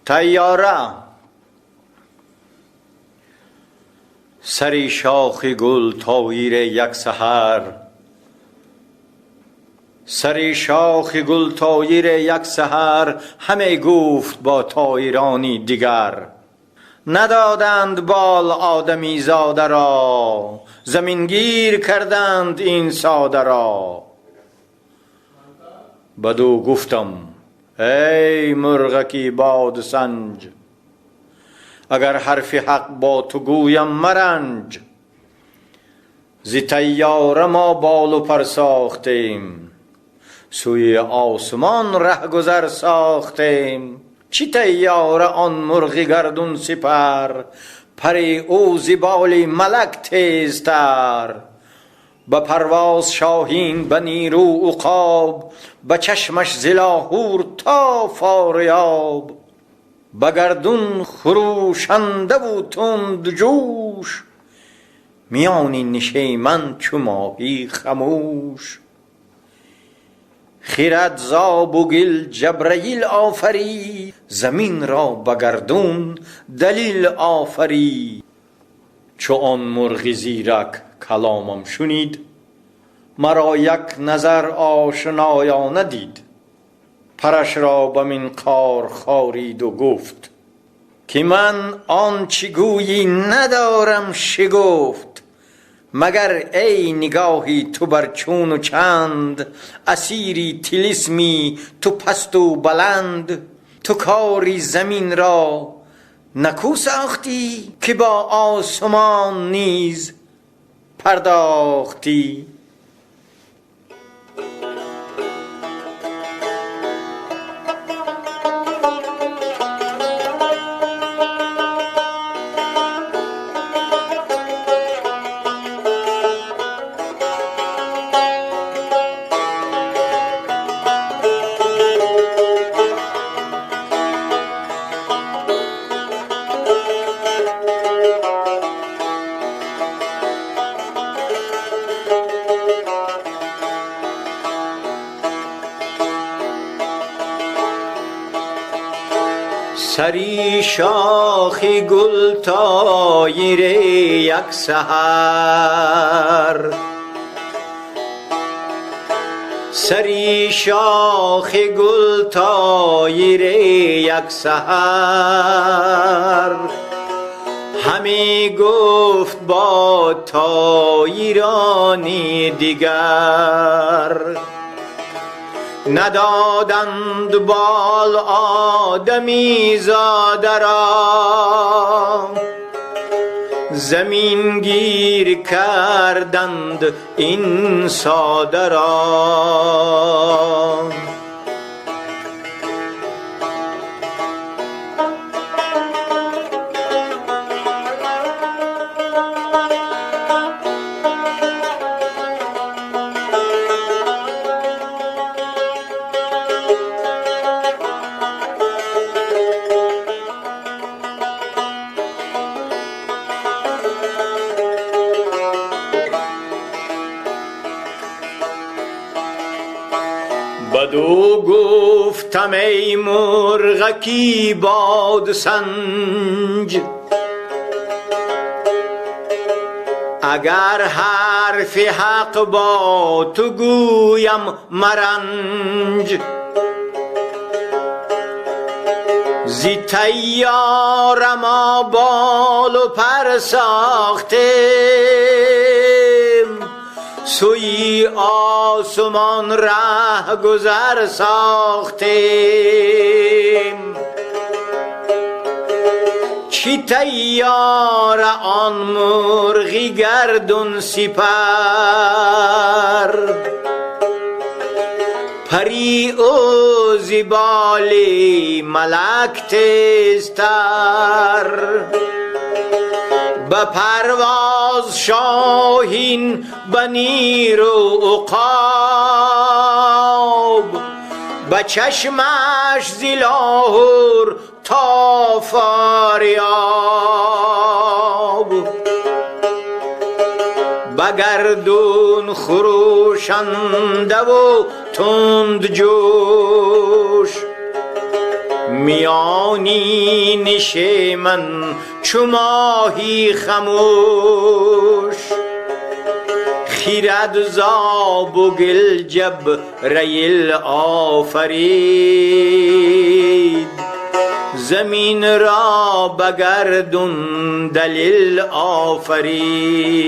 طیاره سری شاخ گل طایر یک سحر، سری شاخ گل طایر یک سحر، همه گفت با طایرانی دیگر. ندادند بال آدمی زاده را، زمینگیر کردند این ساده را. بدو گفتم ای مرغکی باد سنج، اگر حرف حق با تو گویم مرنج. ز طیاره ما بال و پر ساختیم، سوی آسمان ره گذر ساختیم. چی طیاره آن مرغ گردون سپر، پر او ز بال ملک تیزتر. به پرواز شاهین به نیرو عقاب، به چشمش ز لاهور تا فاریاب. به گردون خروشنده و تند جوش، میان نشیمن چو ماهی خموش. خرد ز آب و گل جبرییل آفرید، زمین را به گردون دلیل آفرید. چو آن مرغ زیرک کلامم شنید، مرا یک نظر آشنایانه دید. پرش را به منقار خارید و گفت که من آنچه گویی ندارم شگفت. مگر ای نگاهی تو بر چون و چند، اسیری طلسمی تو پست و بلند. تو کاری زمین را نکو ساختی، که با آسمان نیز پرداختی. سری شاخ گل طایر یک سحر، سری شاخ گل طایر یک سحر. همی گفت با طایرانی دیگر. ندادند بال آدمی زاده را، زمین گیر کردند این ساده را. بدو گفتم ای مرغکی باد سنج، اگر حرف حق با تو گویم مرنج. ز طیاره ما بال و پر ساختیم، سوی آسمان ره گذر ساختیم. چی طیاره آن مرغی گردون سپر، پری او ز بال ملک تیزتر. به پرواز شاهین به نیرو عقاب، به چشمش ز لاهور تا فاریاب. به گردون خروشنده و تند جوش، میانی نش من چو ماهی خموش خیرد زاب و گل جبرییل آفرید زمین را به گردون دلیل آفرید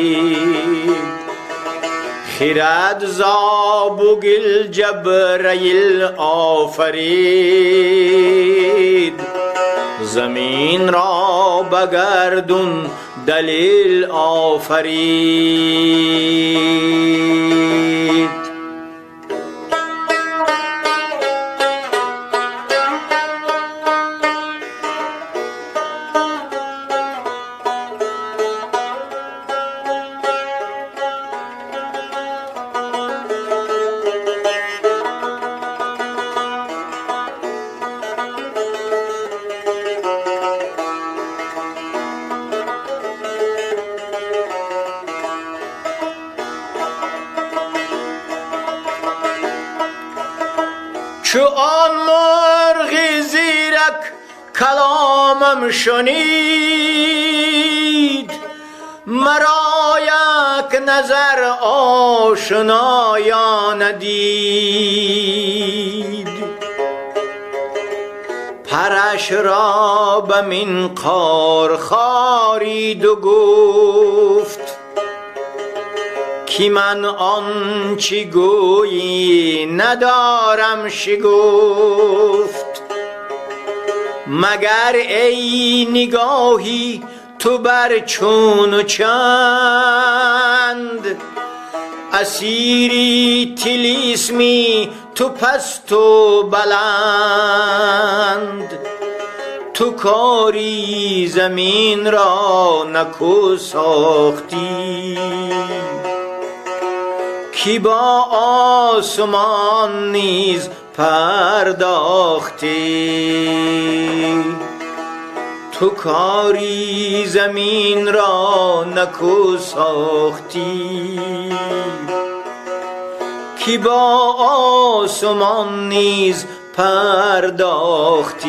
خیرد زاب و گل جبرییل آفرید زمین را به گردون دلیل آفرید چو آن مرغ زیرک کلامم شنید مرا یک نظر آشنایانه دید پرش را به منقار خارید و گفت که من آنچه گویی ندارم شگفت مگر ای نگاهی تو بر چون و چند اسیری طلسمی تو پست و بلند تو کاری زمین را نکو ساختی کی با آسمان نیز پرداختی تو کاری زمین را نکو ساختی کی با آسمان نیز پرداختی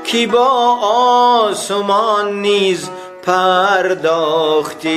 کی با آسمان نیز پرداختی